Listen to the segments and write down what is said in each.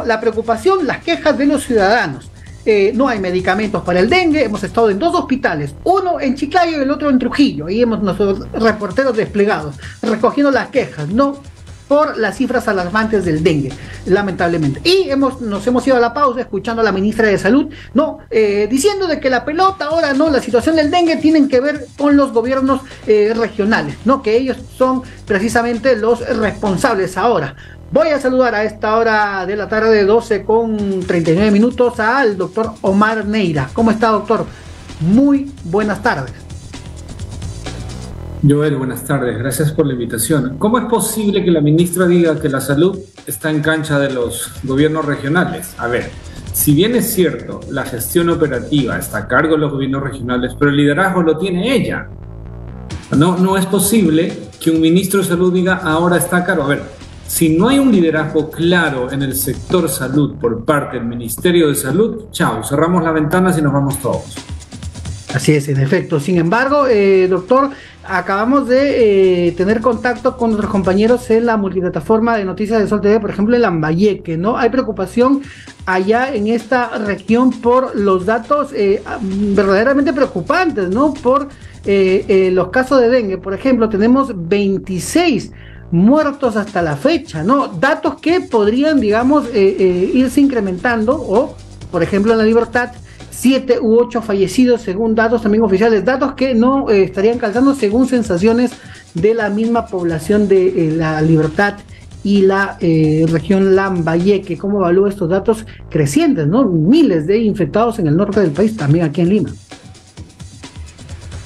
la preocupación, las quejas de los ciudadanos. No hay medicamentos para el dengue. Hemos estado en 2 hospitales, uno en Chiclayo y el otro en Trujillo. Ahí hemos nuestros reporteros desplegados recogiendo las quejas, no por las cifras alarmantes del dengue, lamentablemente. Y nos hemos ido a la pausa escuchando a la ministra de Salud, diciendo de que la pelota ahora, la situación del dengue tienen que ver con los gobiernos regionales, que ellos son precisamente los responsables ahora. Voy a saludar a esta hora de la tarde, 12:39, al doctor Omar Neira. ¿Cómo está, doctor? Muy buenas tardes. Joel, buenas tardes. Gracias por la invitación. ¿Cómo es posible que la ministra diga que la salud está en cancha de los gobiernos regionales? A ver, si bien es cierto, la gestión operativa está a cargo de los gobiernos regionales, pero el liderazgo lo tiene ella. No es posible que un ministro de salud diga ahora está a cargo. A ver, si no hay un liderazgo claro en el sector salud por parte del Ministerio de Salud, chao, cerramos las ventanas y nos vamos todos. Así es, en efecto. Sin embargo, doctor, acabamos de tener contacto con nuestros compañeros en la multiplataforma de noticias de Sol TV, por ejemplo, en Lambayeque, Hay preocupación allá en esta región por los datos verdaderamente preocupantes, Por los casos de dengue. Por ejemplo, tenemos 26 muertos hasta la fecha, Datos que podrían, irse incrementando, o, por ejemplo, en La Libertad, 7 u 8 fallecidos según datos también oficiales, datos que no estarían calzando según sensaciones de la misma población de La Libertad y la región Lambayeque. ¿Cómo evalúa estos datos crecientes, Miles de infectados en el norte del país, también aquí en Lima.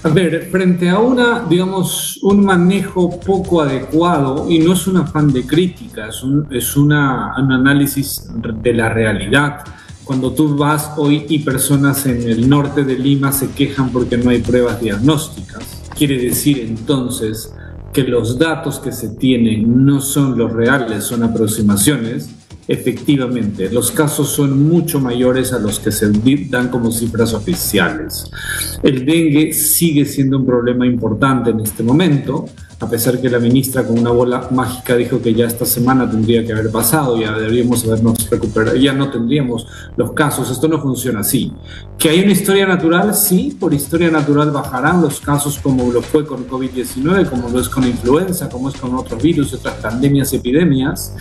A ver, frente a un manejo poco adecuado, y no es un afán de crítica, es un análisis de la realidad. Cuando tú vas hoy y personas en el norte de Lima se quejan porque no hay pruebas diagnósticas, quiere decir entonces que los datos que se tienen no son los reales, son aproximaciones. Efectivamente, los casos son mucho mayores a los que se dan como cifras oficiales. El dengue sigue siendo un problema importante en este momento, a pesar que la ministra con una bola mágica dijo que ya esta semana tendría que haber pasado, ya deberíamos habernos recuperado, ya no tendríamos los casos. Esto no funciona así. ¿Que hay una historia natural? Sí, por historia natural bajarán los casos, como lo fue con COVID-19, como lo es con influenza, como es con otros virus, otras pandemias y epidemias,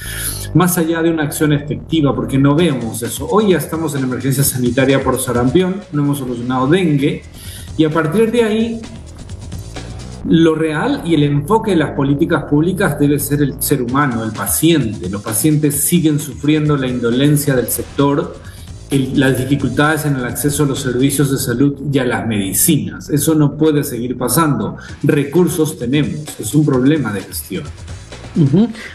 más allá de una acción efectiva, porque no vemos eso. Hoy ya estamos en emergencia sanitaria por sarampión, no hemos solucionado dengue, y a partir de ahí lo real y el enfoque de las políticas públicas debe ser el ser humano, el paciente. Los pacientes siguen sufriendo la indolencia del sector, las dificultades en el acceso a los servicios de salud y a las medicinas. Eso no puede seguir pasando. Recursos tenemos, es un problema de gestión.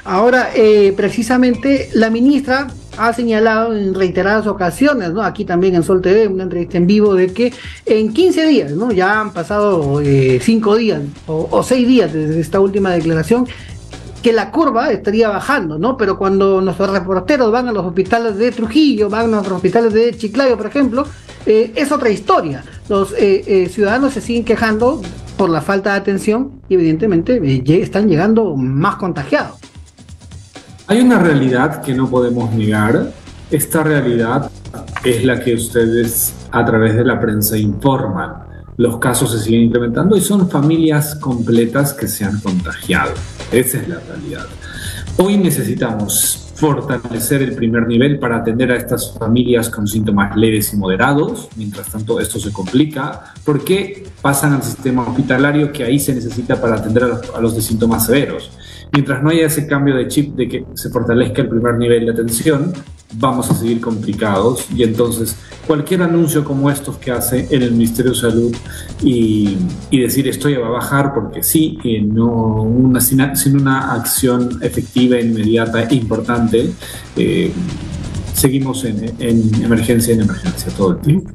Ahora, precisamente la ministra ha señalado en reiteradas ocasiones, aquí también en Sol TV, una entrevista en vivo, de que en 15 días, ya han pasado 5 días o 6 días desde esta última declaración, que la curva estaría bajando, pero cuando nuestros reporteros van a los hospitales de Trujillo, van a los hospitales de Chiclayo, por ejemplo, es otra historia. Los ciudadanos se siguen quejando por la falta de atención y evidentemente están llegando más contagiados. Hay una realidad que no podemos negar. Esta realidad es la que ustedes a través de la prensa informan. Los casos se siguen incrementando y son familias completas que se han contagiado. Esa es la realidad. Hoy necesitamos fortalecer el primer nivel para atender a estas familias con síntomas leves y moderados. Mientras tanto, esto se complica porque pasan al sistema hospitalario, que ahí se necesita para atender a los de síntomas severos. Mientras no haya ese cambio de chip de que se fortalezca el primer nivel de atención, vamos a seguir complicados, y entonces cualquier anuncio como estos que hace en el Ministerio de Salud y decir esto ya va a bajar porque sí, sin una acción efectiva, inmediata e importante, seguimos en emergencia todo el tiempo.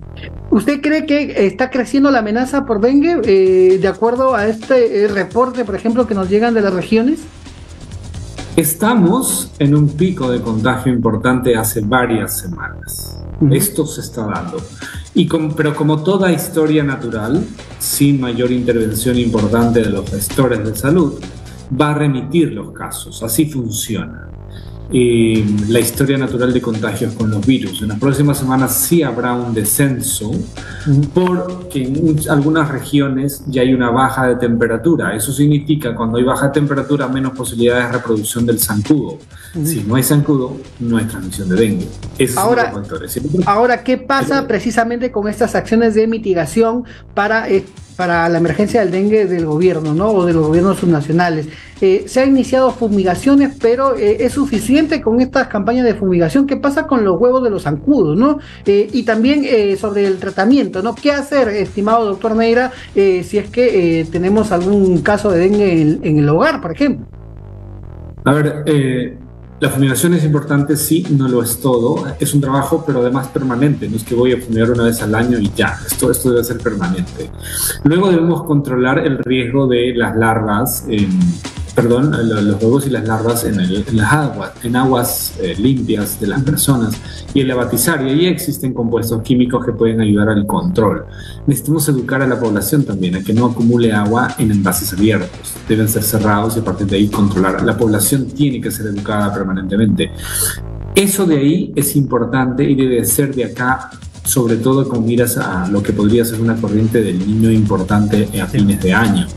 ¿Usted cree que está creciendo la amenaza por dengue de acuerdo a este reporte, por ejemplo, que nos llegan de las regiones? Estamos en un pico de contagio importante hace varias semanas. Esto se está dando. Pero como toda historia natural, sin mayor intervención importante de los gestores de salud, va a remitir los casos. Así funciona. la historia natural de contagios con los virus. En las próximas semanas sí habrá un descenso porque en algunas regiones ya hay una baja de temperatura. Eso significa cuando hay baja temperatura menos posibilidades de reproducción del zancudo. Si no hay zancudo, no hay transmisión de dengue. Esos son los factores. Ahora, ¿qué pasa precisamente con estas acciones de mitigación para la emergencia del dengue del gobierno, ¿no? O de los gobiernos subnacionales? Se han iniciado fumigaciones, pero ¿es suficiente con estas campañas de fumigación? ¿Qué pasa con los huevos de los zancudos, ¿no? Y también sobre el tratamiento, ¿no? ¿Qué hacer, estimado doctor Neira, si es que tenemos algún caso de dengue en el hogar, por ejemplo? A ver, la fumigación es importante, sí, no lo es todo. Es un trabajo, pero además permanente. No es que voy a fumigar una vez al año y ya. Esto debe ser permanente. Luego debemos controlar el riesgo de las larvas, los huevos y las larvas en aguas limpias de las personas y en la batizaria. Y existen compuestos químicos que pueden ayudar al control. Necesitamos educar a la población también a que no acumule agua en envases abiertos. Deben ser cerrados y a partir de ahí controlar. La población tiene que ser educada permanentemente. Eso de ahí es importante y debe ser de acá, sobre todo con miras a lo que podría ser una corriente del niño importante a fines de año,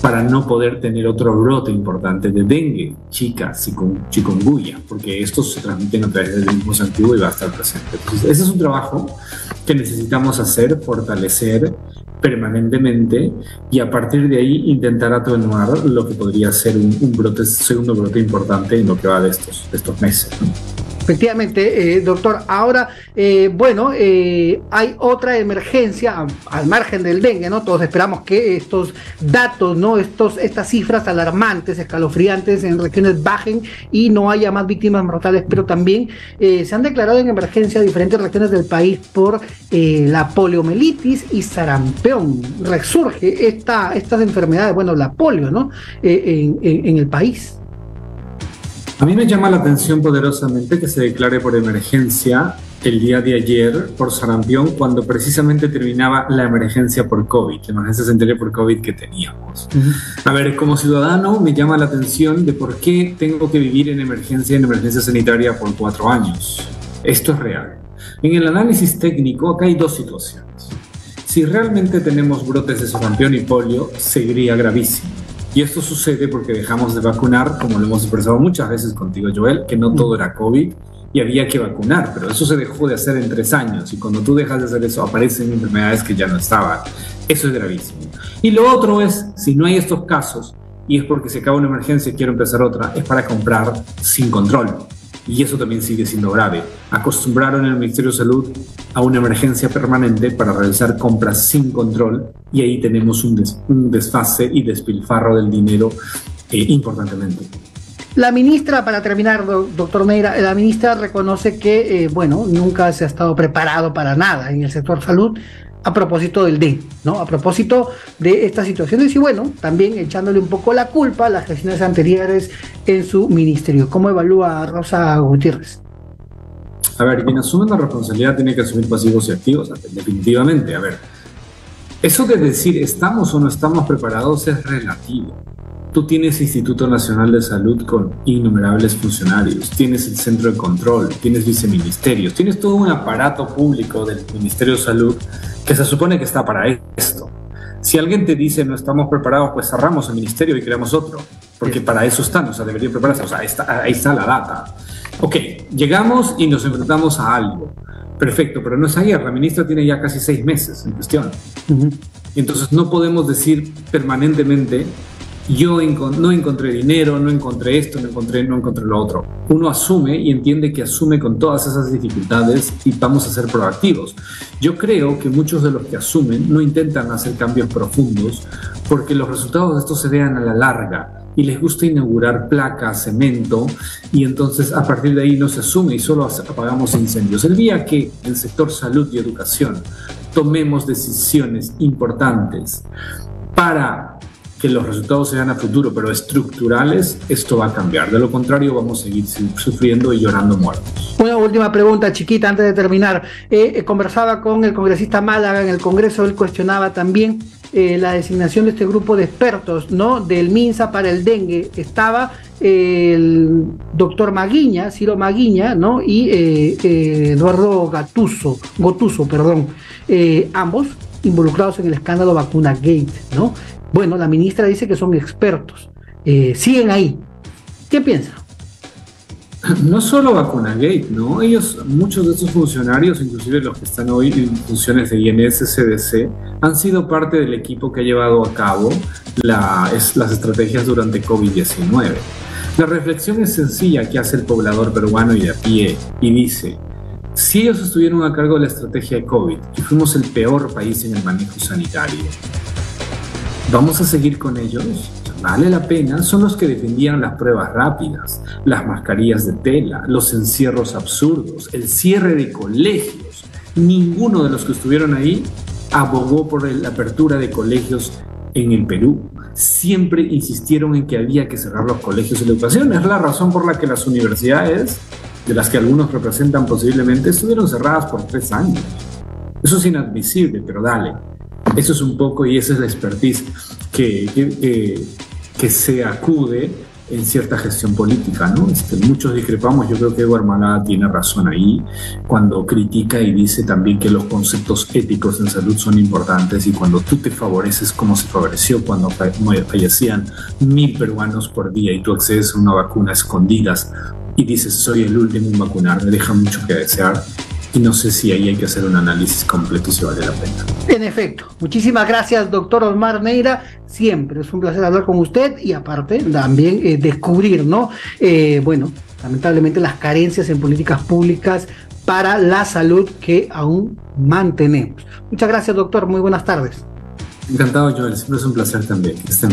para no poder tener otro brote importante de dengue, chikungunya, porque estos se transmiten a través del mismo zancudo y va a estar presente. Entonces, ese es un trabajo que necesitamos hacer, fortalecer permanentemente y a partir de ahí intentar atenuar lo que podría ser un segundo brote importante en lo que va de estos meses, ¿no? Efectivamente, doctor. Ahora, hay otra emergencia al margen del dengue, ¿no? Todos esperamos que estos datos, ¿no? Estas cifras alarmantes, escalofriantes en regiones bajen y no haya más víctimas mortales, pero también se han declarado en emergencia diferentes regiones del país por la poliomielitis y sarampión. Resurge estas enfermedades, la polio, ¿no? En el país. A mí me llama la atención poderosamente que se declare por emergencia el día de ayer por sarampión cuando precisamente terminaba la emergencia por COVID, la emergencia sanitaria por COVID que teníamos. A ver, como ciudadano me llama la atención de por qué tengo que vivir en emergencia sanitaria por 4 años. Esto es real. En el análisis técnico acá hay dos situaciones. Si realmente tenemos brotes de sarampión y polio, sería gravísimo. Y esto sucede porque dejamos de vacunar, como lo hemos expresado muchas veces contigo, Joel, que no todo era COVID y había que vacunar, pero eso se dejó de hacer en 3 años y cuando tú dejas de hacer eso aparecen enfermedades que ya no estaban. Eso es gravísimo. Y lo otro es, si no hay estos casos y es porque se acaba una emergencia y quiero empezar otra, es para comprar sin control. Y eso también sigue siendo grave. Acostumbraron en el Ministerio de Salud a una emergencia permanente para realizar compras sin control y ahí tenemos un desfase y despilfarro del dinero importantemente. La ministra, para terminar, doctor Neira, la ministra reconoce que, nunca se ha estado preparado para nada en el sector salud a propósito del dengue, ¿no? A propósito de estas situaciones y también echándole un poco la culpa a las gestiones anteriores en su ministerio. ¿Cómo evalúa Rosa Gutiérrez? A ver, quien asume la responsabilidad tiene que asumir pasivos y activos, definitivamente. A ver, eso de decir estamos o no estamos preparados es relativo. Tú tienes Instituto Nacional de Salud con innumerables funcionarios, tienes el Centro de Control, tienes viceministerios, tienes todo un aparato público del Ministerio de Salud que se supone que está para esto. Si alguien te dice no estamos preparados, pues cerramos el ministerio y creamos otro, porque para eso están, deberían prepararse, ahí está la data. Ok, llegamos y nos enfrentamos a algo. Perfecto, pero no es ayer, la ministra tiene ya casi 6 meses en cuestión. Entonces no podemos decir permanentemente no encontré dinero, no encontré esto, no encontré lo otro. Uno asume y entiende que asume con todas esas dificultades y vamos a ser proactivos. Yo creo que muchos de los que asumen no intentan hacer cambios profundos porque los resultados de esto se vean a la larga y les gusta inaugurar placas, cemento y entonces a partir de ahí no se asume y solo apagamos incendios. El día que el sector salud y educación tomemos decisiones importantes para que los resultados sean a futuro, pero estructurales, esto va a cambiar. De lo contrario, vamos a seguir sufriendo y llorando muertos. Una última pregunta, chiquita, antes de terminar. Conversaba con el congresista Málaga en el Congreso, él cuestionaba también la designación de este grupo de expertos, ¿no? Del MINSA para el dengue. Estaba el doctor Maguiña, Ciro Maguiña, ¿no? Y Eduardo Gotuso, perdón, ambos involucrados en el escándalo Vacuna Gate, ¿no? Bueno, la ministra dice que son expertos, siguen ahí. ¿Qué piensa? No solo Vacunagate, ¿no? Muchos de estos funcionarios, inclusive los que están hoy en funciones de INS, CDC, han sido parte del equipo que ha llevado a cabo las estrategias durante COVID-19. La reflexión es sencilla que hace el poblador peruano y de a pie, y dice: si ellos estuvieron a cargo de la estrategia de COVID y fuimos el peor país en el manejo sanitario, ¿vamos a seguir con ellos? Vale la pena. Son los que defendían las pruebas rápidas, las mascarillas de tela, los encierros absurdos, el cierre de colegios. Ninguno de los que estuvieron ahí abogó por la apertura de colegios en el Perú. Siempre insistieron en que había que cerrar los colegios y la educación. Es la razón por la que las universidades, de las que algunos representan posiblemente, estuvieron cerradas por 3 años. Eso es inadmisible, pero dale. Eso es un poco, y esa es la expertise que se acude en cierta gestión política, ¿no? Muchos discrepamos. Yo creo que Evo Armalada tiene razón ahí cuando critica y dice también que los conceptos éticos en salud son importantes, y cuando tú te favoreces como se favoreció cuando fallecían 1000 peruanos por día y tú accedes a una vacuna a escondidas y dices soy el último en vacunar, me deja mucho que desear. Y no sé si ahí hay que hacer un análisis completo si vale la pena. En efecto, muchísimas gracias, doctor Osmar Neira. Siempre es un placer hablar con usted y aparte también descubrir, ¿no? Bueno, lamentablemente las carencias en políticas públicas para la salud que aún mantenemos. Muchas gracias, doctor. Muy buenas tardes. Encantado, Joel. Siempre es un placer también. Que estén